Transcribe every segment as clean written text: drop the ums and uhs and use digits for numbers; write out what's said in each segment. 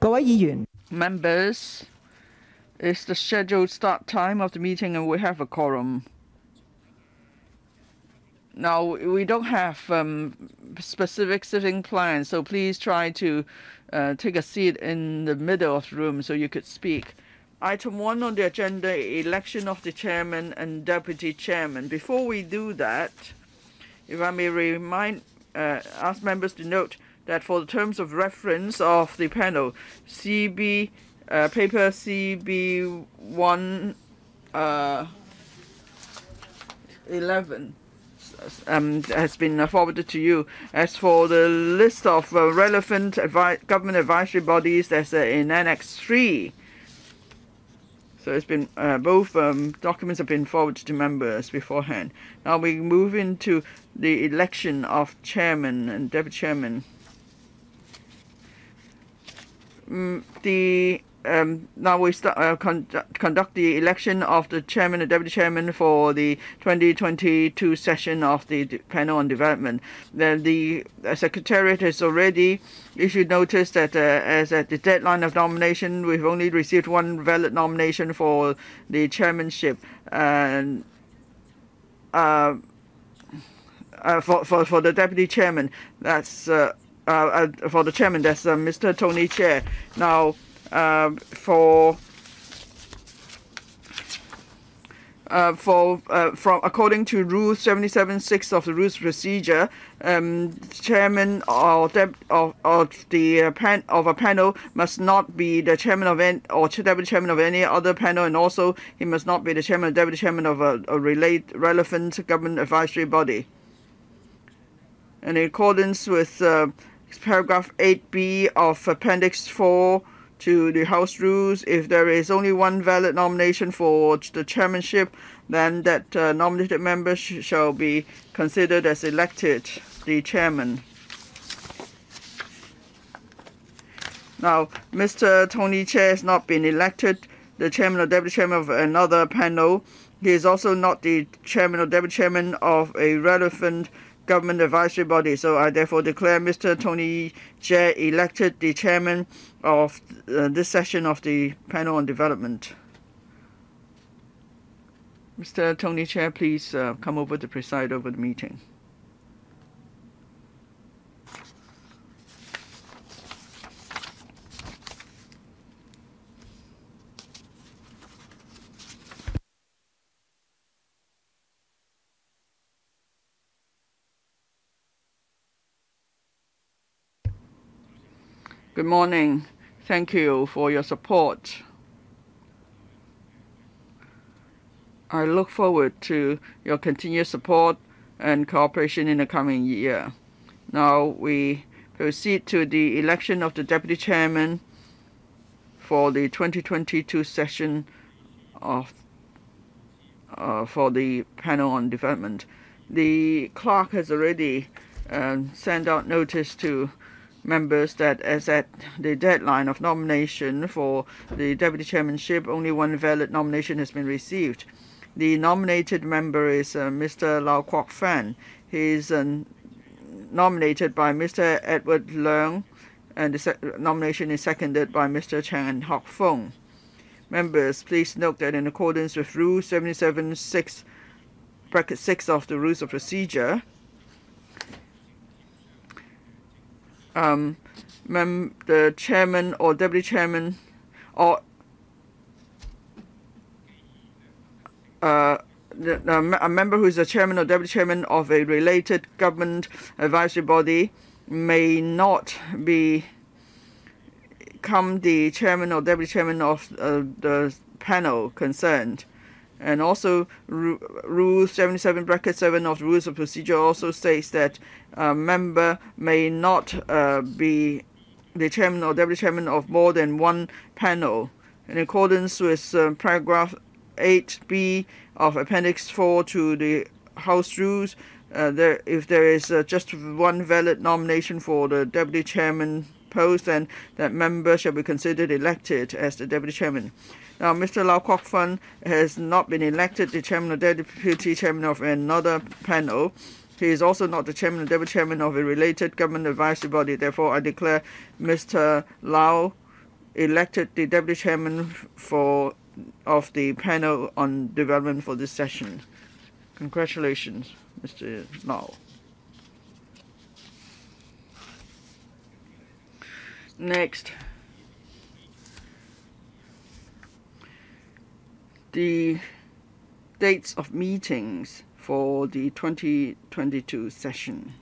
各位議員 Members, it's the scheduled start time of the meeting and we have a quorum. Now, we don't have specific sitting plans, so please try to take a seat in the middle of the room so you could speak. Item 1 on the agenda, election of the chairman and deputy chairman. Before we do that, if I may ask members to note that for the terms of reference of the panel, paper CB1 11 has been forwarded to you. As for the list of relevant government advisory bodies, that's in Annex 3. So it's been both documents have been forwarded to members beforehand. Now we move into the election of chairman and deputy chairman. Now we conduct the election of the chairman and deputy chairman for the 2022 session of the panel on development. Then the Secretariat has already issued notice that as at the deadline of nomination, we've only received one valid nomination for the chairmanship. And for the deputy chairman, that's for the chairman, that's Mr. Tony Chair. Now, according to Rule 77(6) of the Rules of Procedure, chairman of a panel must not be the chairman of any or deputy chairman of any other panel, and also he must not be the chairman or deputy chairman of a relevant government advisory body. And in accordance with paragraph 8B of Appendix 4 to the House Rules, if there is only one valid nomination for the chairmanship, then that nominated member shall be considered as elected the chairman. Now, Mr. Tony Chair has not been elected the chairman or deputy chairman of another panel. He is also not the chairman or deputy chairman of a relevant government advisory body. So I therefore declare Mr. Tony Chair elected the chairman of this session of the panel on development. Mr. Tony Chair, please come over to preside over the meeting. Good morning. Thank you for your support. I look forward to your continued support and cooperation in the coming year. Now we proceed to the election of the deputy chairman for the 2022 session of for the panel on development. The clerk has already sent out notice to members that as at the deadline of nomination for the deputy chairmanship, only one valid nomination has been received. The nominated member is Mr. Lau Kwok Fan. He is nominated by Mr. Edward Leung, and the nomination is seconded by Mr. Chan Hock Fong. Members, please note that in accordance with Rule 77(6) of the Rules of Procedure, the chairman or deputy chairman or a member who is the chairman or deputy chairman of a related government advisory body may not become the chairman or deputy chairman of the panel concerned. And also, Rule 77(7) of the Rules of Procedure also states that a member may not be the chairman or deputy chairman of more than one panel. In accordance with paragraph 8B of Appendix 4 to the House Rules, if there is just one valid nomination for the deputy chairman post, then that member shall be considered elected as the deputy chairman. Now, Mr. Lau Kwok Fan has not been elected the chairman or deputy chairman of another panel. He is also not the chairman or deputy chairman of a related government advisory body. Therefore, I declare Mr. Lau elected the Deputy Chairman of the panel on development for this session. Congratulations, Mr. Lau. Next, the dates of meetings for the 2022 session.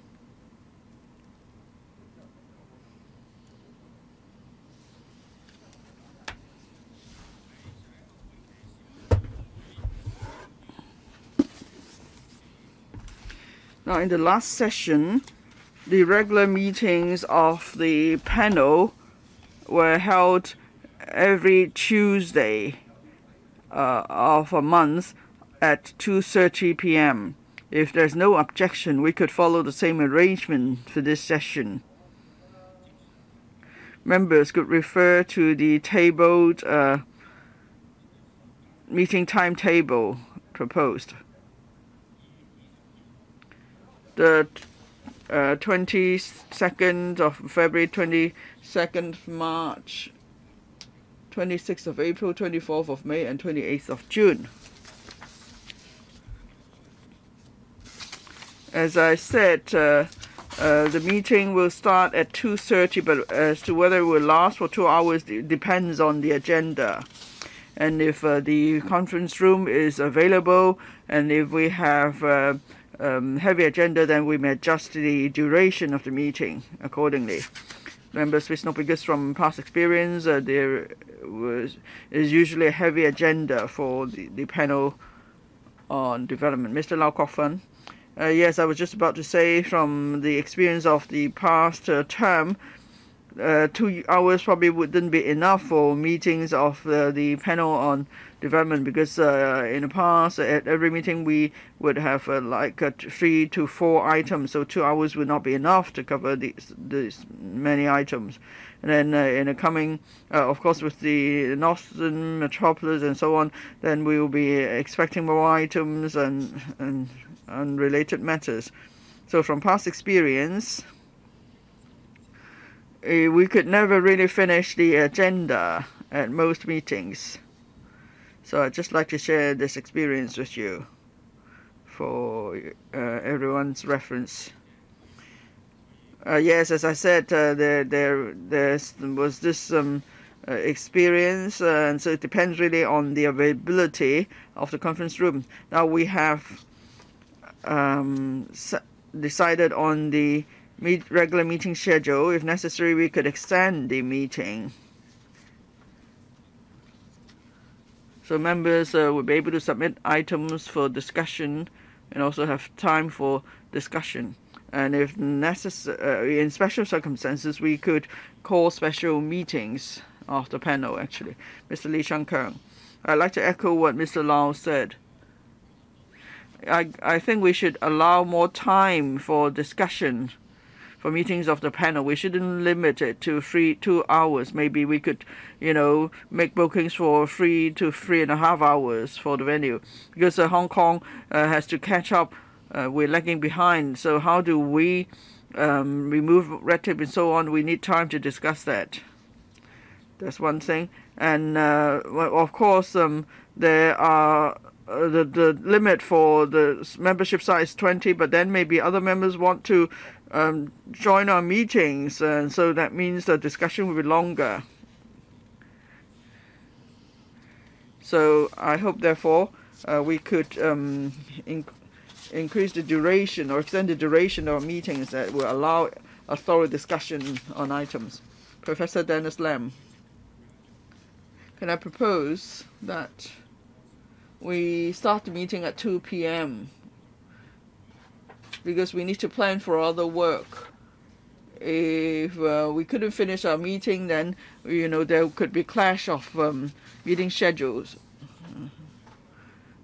Now, in the last session, the regular meetings of the panel were held every Tuesday of a month at 2:30 p.m. If there's no objection, we could follow the same arrangement for this session. Members could refer to the tabled meeting timetable proposed. The 22nd of February, 22nd of March, 26th of April, 24th of May, and 28th of June. As I said, the meeting will start at 2:30, but as to whether it will last for 2 hours depends on the agenda. And if the conference room is available, and if we have heavy agenda, then we may adjust the duration of the meeting accordingly. Members please note, because from past experience, there is usually a heavy agenda for the panel on development. Mr. Lau Kok Fan. Yes, I was just about to say, from the experience of the past term, 2 hours probably wouldn't be enough for meetings of the panel on development, because in the past, at every meeting we would have 3 to 4 items, so 2 hours would not be enough to cover these many items. And then in the coming, of course, with the Northern Metropolis and so on, then we will be expecting more items and unrelated matters. So from past experience, we could never really finish the agenda at most meetings. So I'd just like to share this experience with you for everyone's reference. Yes, as I said, there was this experience, and so it depends really on the availability of the conference room. Now we have decided on the regular meeting schedule. If necessary, we could extend the meeting. So members will be able to submit items for discussion and also have time for discussion. And if necessary, in special circumstances, we could call special meetings of the panel, actually. Mr. Lee Chang-Kang. I'd like to echo what Mr. Lau said. I think we should allow more time for discussion for meetings of the panel. We shouldn't limit it to 2 hours. Maybe we could, make bookings for 3 to 3.5 hours for the venue, because Hong Kong has to catch up. We're lagging behind. So how do we remove red tape and so on? We need time to discuss that. That's one thing. And of course, there are the limit for the membership size 20, but then maybe other members want to join our meetings, and so that means the discussion will be longer. So I hope, therefore, we could increase the duration or extend the duration of our meetings that will allow a thorough discussion on items. Professor Dennis Lam. Can I propose that we start the meeting at 2 p.m. because we need to plan for other work. If we couldn't finish our meeting, then there could be clash of meeting schedules.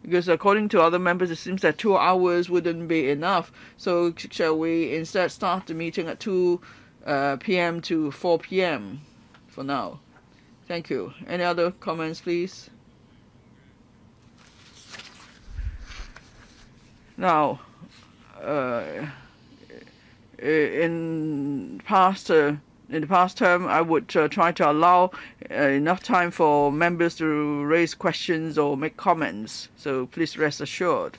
Because according to other members, it seems that 2 hours wouldn't be enough. So shall we instead start the meeting at 2 p.m. to 4 p.m. for now? Thank you. Any other comments, please? Now, in past in the past term, I would try to allow enough time for members to raise questions or make comments. So please rest assured.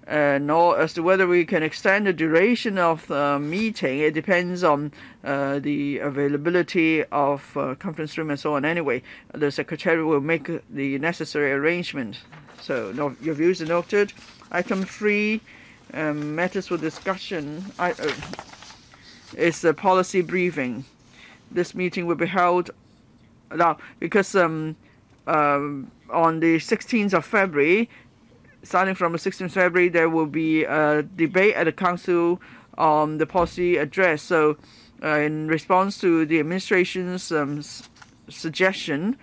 Nor as to whether we can extend the duration of the meeting, it depends on the availability of conference room and so on. Anyway, the Secretariat will make the necessary arrangement. So your views are noted. Item 3, matters for discussion, is the policy briefing. This meeting will be held now because on the 16th of February, starting from the 16th of February, there will be a debate at the Council on the policy address. So in response to the administration's suggestion,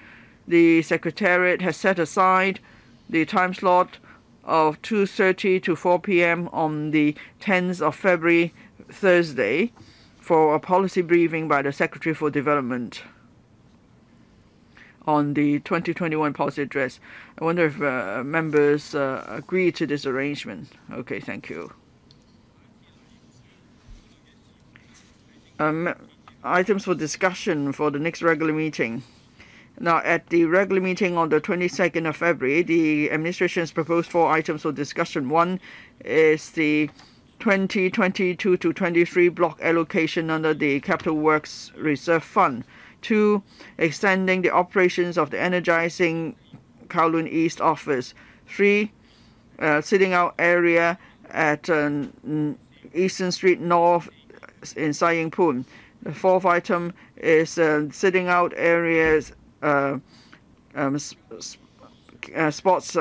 the Secretariat has set aside the time slot of 2:30 to 4 p.m. on the 10th of February, Thursday, for a policy briefing by the Secretary for Development on the 2021 policy address. I wonder if members agree to this arrangement. Okay, thank you. Items for discussion for the next regular meeting. Now, at the regular meeting on the 22nd of February, the administration has proposed 4 items for discussion. One is the 2022 to 23 block allocation under the Capital Works Reserve Fund. 2, extending the operations of the Energizing Kowloon East office. 3, sitting out area at Eastern Street North in Sai Ying Pun. The 4th item is sitting out areas sports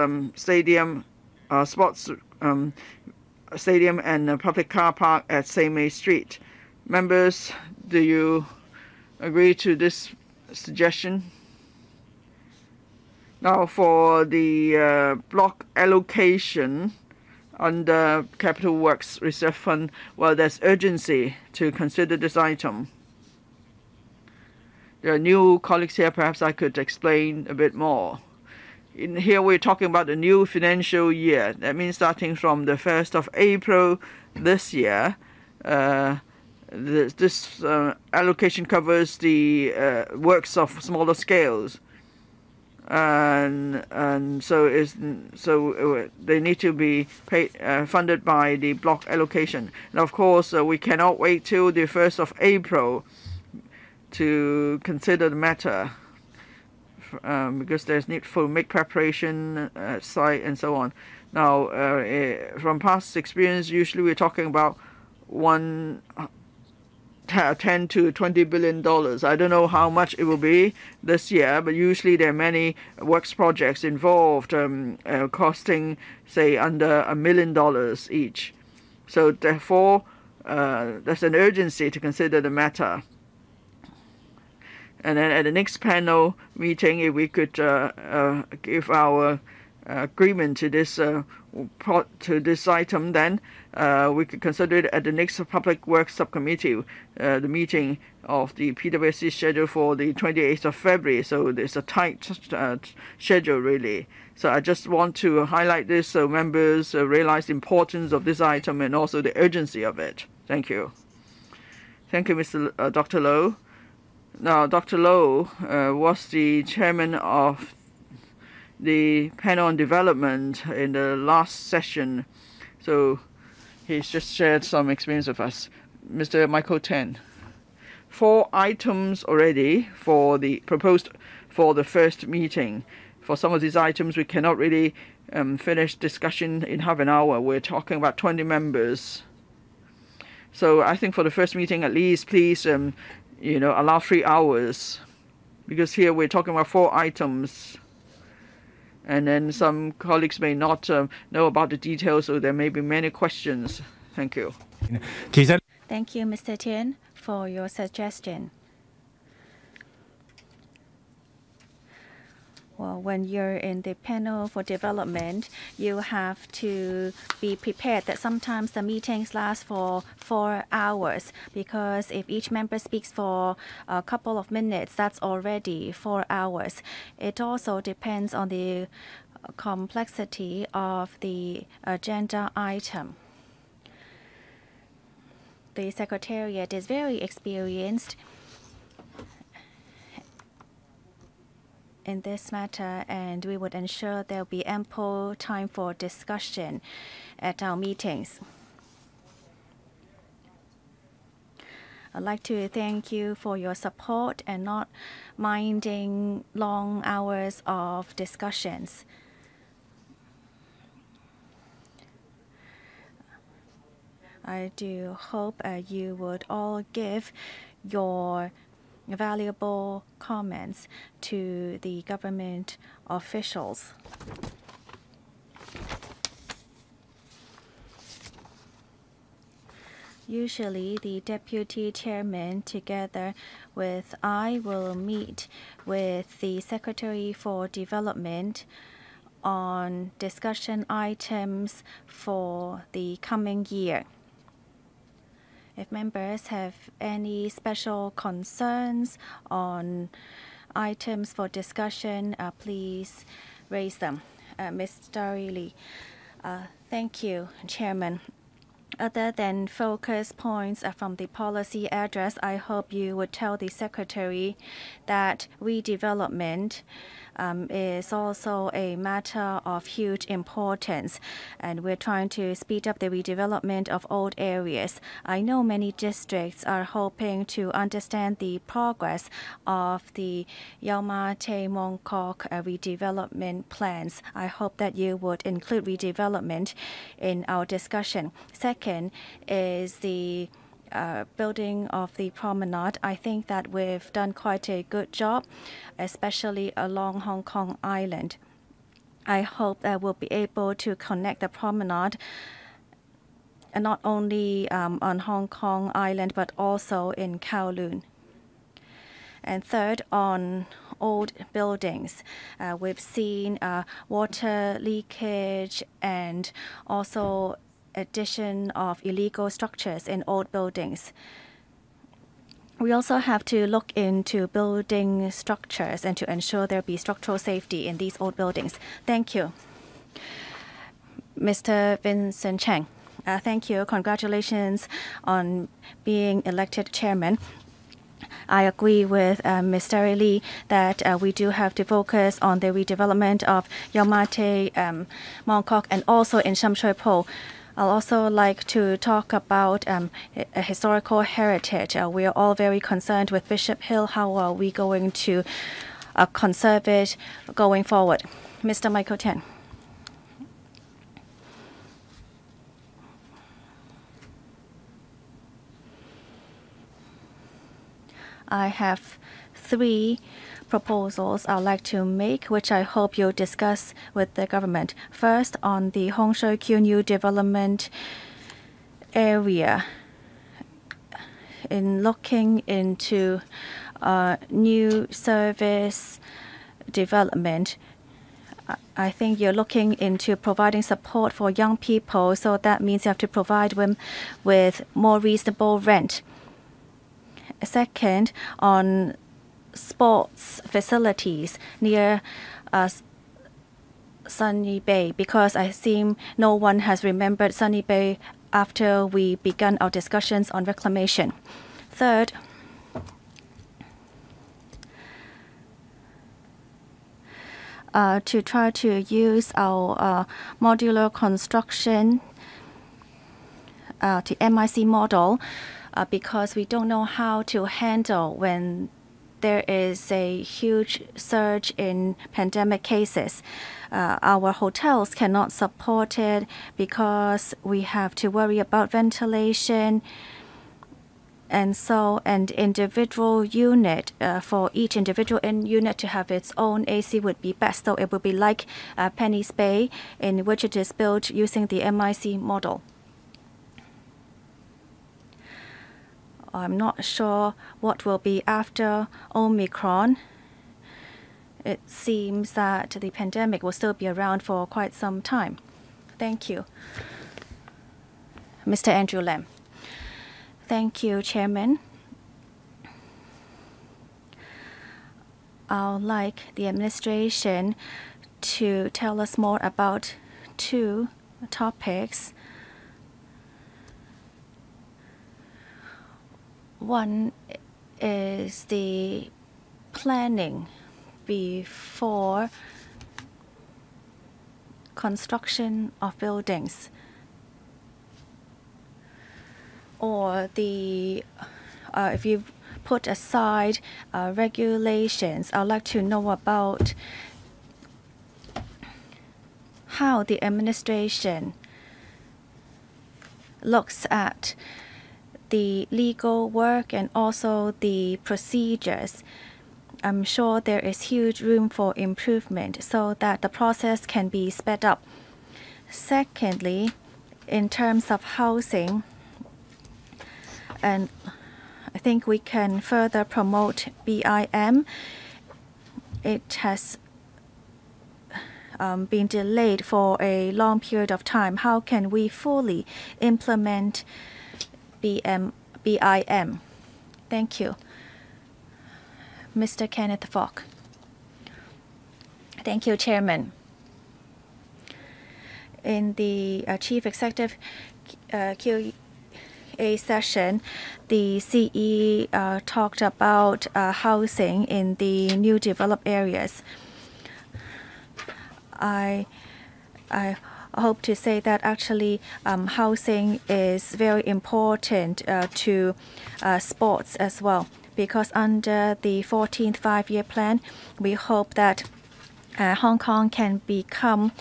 stadium and public car park at Seimei Street. Members, do you agree to this suggestion? Now, for the block allocation under Capital Works Reserve Fund, well, there's urgency to consider this item. There are new colleagues here. Perhaps I could explain a bit more. In here, we're talking about the new financial year. That means starting from the 1st of April this year, this allocation covers the works of smaller scales, and so they need to be paid, funded by the block allocation. And of course, we cannot wait till the 1st of April to consider the matter, because there's need for make preparation at site and so on. Now, from past experience, usually we're talking about 10 to $20 billion. I don't know how much it will be this year, but usually there are many works projects involved, costing, say, under $1 million each. So therefore, there's an urgency to consider the matter. And then at the next panel meeting, if we could give our agreement to this item, then we could consider it at the next Public Works Subcommittee, the meeting of the PWC schedule for the 28th of February. So there's a tight schedule, really. So I just want to highlight this so members realize the importance of this item and also the urgency of it. Thank you. Thank you, Dr. Low. Now, Dr. Low was the chairman of the panel on development in the last session, so he's just shared some experience with us. Mr. Michael Tan. 4 items already for the proposed for the first meeting. For some of these items, we cannot really finish discussion in half an hour. We're talking about 20 members. So I think for the first meeting, at least, please, allow 3 hours, because here we're talking about 4 items. And then some colleagues may not know about the details, so there may be many questions. Thank you. Thank you, Mr. Tian, for your suggestion. Well, when you're in the panel for development, you have to be prepared that sometimes the meetings last for 4 hours, because if each member speaks for a couple of minutes, that's already 4 hours. It also depends on the complexity of the agenda item. The Secretariat is very experienced in this matter, and we would ensure there will be ample time for discussion at our meetings. I'd like to thank you for your support and not minding long hours of discussions. I do hope you would all give your valuable comments to the government officials. Usually, the deputy chairman, together with I, will meet with the Secretary for Development on discussion items for the coming year. If members have any special concerns on items for discussion, please raise them. Mr. Lee, thank you, Chairman. Other than focus points from the policy address, I hope you would tell the Secretary that redevelopment is also a matter of huge importance, and we're trying to speed up the redevelopment of old areas. I know many districts are hoping to understand the progress of the Yau Ma Tei Mong Kok redevelopment plans. I hope that you would include redevelopment in our discussion. Second is the building of the promenade. I think that we've done quite a good job, especially along Hong Kong Island. I hope that we'll be able to connect the promenade not only on Hong Kong Island but also in Kowloon. And third, on old buildings, we've seen water leakage and also addition of illegal structures in old buildings. We also have to look into building structures and to ensure there be structural safety in these old buildings. Thank you. Mr. Vincent Cheng, thank you. Congratulations on being elected chairman. I agree with Mr. Lee that we do have to focus on the redevelopment of Yau Ma Tei Mong Kok and also in Sham Shui Po. I'll also like to talk about a historical heritage. We are all very concerned with Bishop Hill. How are we going to conserve it going forward? Mr. Michael Tian. I have 3 proposals I'd like to make, which I hope you'll discuss with the government. First, on the Hong Shui Kiu New Development Area. In looking into new service development, I think you're looking into providing support for young people, so that means you have to provide them with more reasonable rent. Second, on sports facilities near Sunny Bay, because I seem no one has remembered Sunny Bay after we began our discussions on reclamation. Third, to try to use our modular construction, the MIC model, because we don't know how to handle when there is a huge surge in pandemic cases. Our hotels cannot support it because we have to worry about ventilation. And so an individual unit, for each individual unit to have its own AC would be best. So it would be like Penny's Bay, in which it is built using the MIC model. I'm not sure what will be after Omicron. It seems that the pandemic will still be around for quite some time. Thank you. Mr. Andrew Lam. Thank you, Chairman. I'd like the administration to tell us more about 2 topics. One is the planning before construction of buildings, or if you put aside regulations, I'd like to know about how the administration looks at the legal work and also the procedures. I'm sure there is huge room for improvement so that the process can be sped up. Secondly, in terms of housing, and I think we can further promote BIM. It has been delayed for a long period of time. How can we fully implement BIM? Thank you. Mr. Kenneth Falk. Thank you, Chairman. In the Chief Executive Q&A session, the CE talked about housing in the new developed areas. I hope to say that actually housing is very important to sports as well, because under the 14th five-year plan, we hope that Hong Kong can become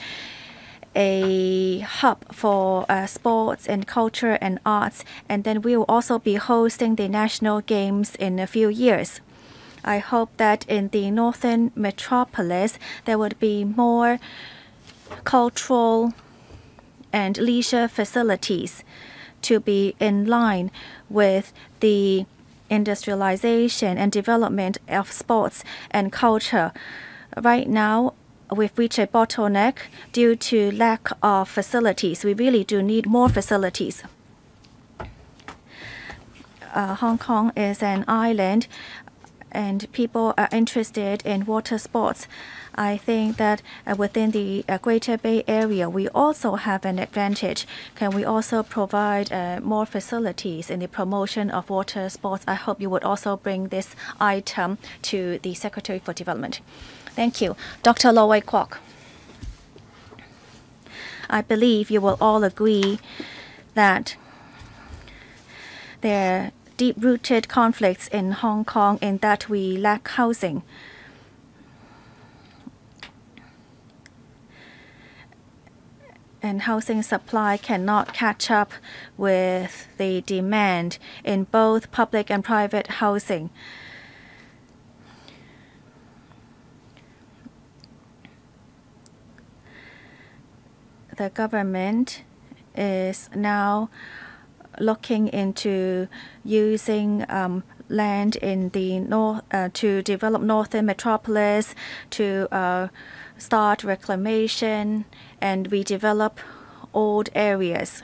a hub for sports and culture and arts, and then we will also be hosting the national games in a few years. I hope that in the northern metropolis, there would be more cultural and leisure facilities to be in line with the industrialization and development of sports and culture. Right now, we've reached a bottleneck due to lack of facilities. We really do need more facilities. Hong Kong is an island, and people are interested in water sports. I think that within the Greater Bay Area, we also have an advantage. Can we also provide more facilities in the promotion of water sports? I hope you would also bring this item to the Secretary for Development. Thank you. Dr. Low Wai Kwok. I believe you will all agree that there are deep-rooted conflicts in Hong Kong in that we lack housing. And housing supply cannot catch up with the demand in both public and private housing. The government is now looking into using land in the north to develop northern metropolis, to start reclamation and redevelop old areas.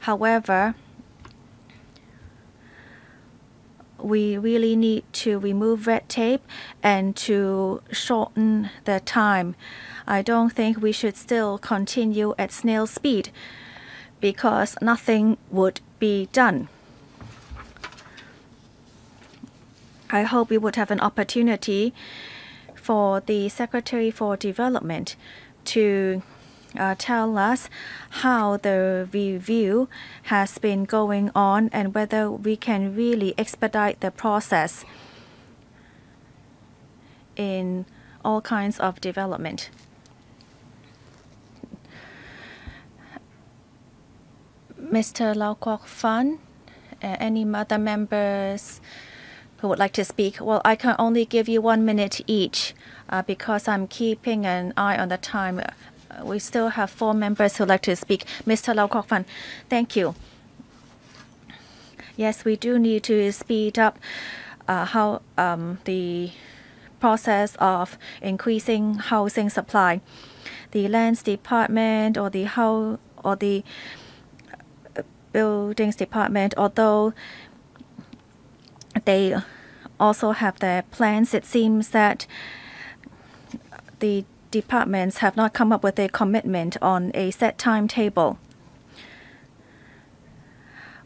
However, we really need to remove red tape and to shorten the time. I don't think we should still continue at snail speed, because nothing would be done. I hope we would have an opportunity for the Secretary for Development to tell us how the review has been going on and whether we can really expedite the process in all kinds of development. Mr. Lau Kwok Fan, any other members who would like to speak? Well, I can only give you 1 minute each because I'm keeping an eye on the time. We still have 4 members who would like to speak. Mr. Lau Kwok Fan, thank you. Yes, we do need to speed up the process of increasing housing supply. The Lands Department or the Buildings Department, although they also have their plans, it seems that the departments have not come up with a commitment on a set timetable.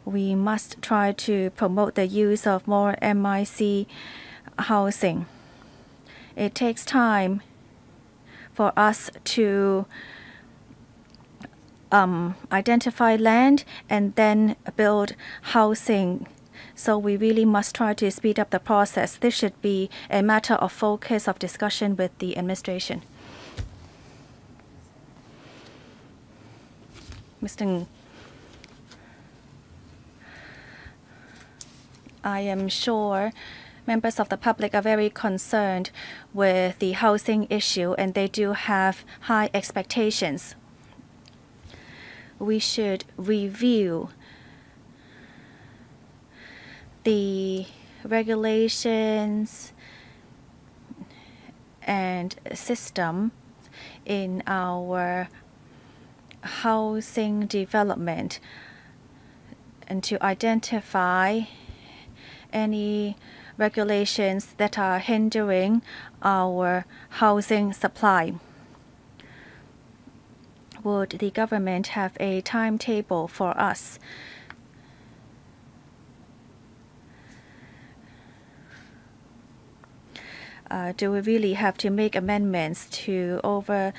We must try to promote the use of more MIC housing. It takes time for us to identify land and then build housing. So we really must try to speed up the process. This should be a matter of focus of discussion with the administration. Mr. Ng. I am sure members of the public are very concerned with the housing issue, and they do have high expectations. We should review the regulations and system in our housing development and to identify any regulations that are hindering our housing supply. Would the government have a timetable for us? Do we really have to make amendments to over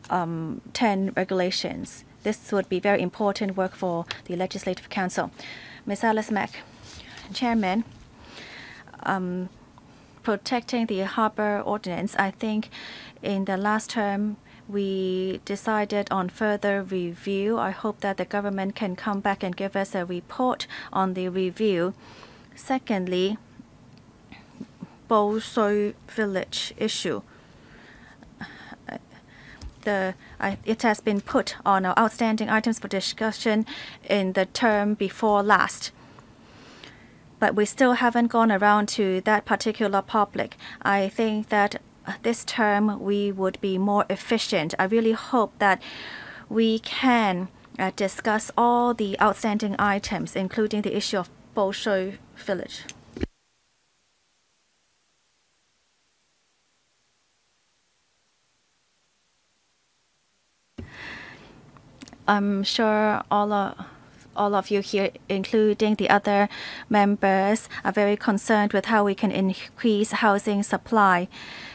10 regulations? This would be very important work for the Legislative Council. Ms. Alice Mack, Chairman, protecting the harbor ordinance, I think in the last term we decided on further review. I hope that the government can come back and give us a report on the review. Secondly, Bo Shui Village issue. It has been put on our outstanding items for discussion in the term before last. But we still haven't gone around to that particular public. I think that this term we would be more efficient. I really hope that we can discuss all the outstanding items, including the issue of Bo Shui Village. I'm sure all of you here, including the other members, are very concerned with how we can increase housing supply.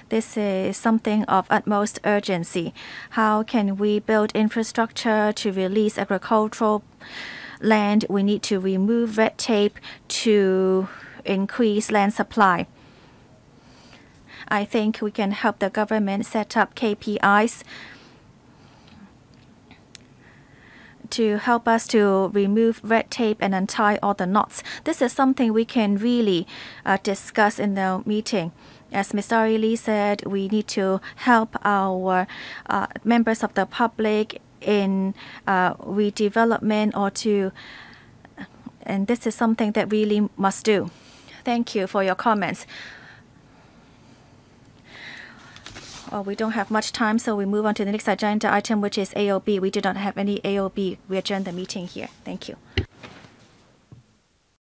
This is something of utmost urgency. How can we build infrastructure to release agricultural land? We need to remove red tape to increase land supply. I think we can help the government set up KPIs to help us to remove red tape and untie all the knots. This is something we can really discuss in the meeting. As Ms. Ari Lee said, we need to help our members of the public in redevelopment and this is something that really must do. Thank you for your comments. We don't have much time, so we move on to the next agenda item, which is AOB. We do not have any AOB. We adjourn the meeting here. Thank you.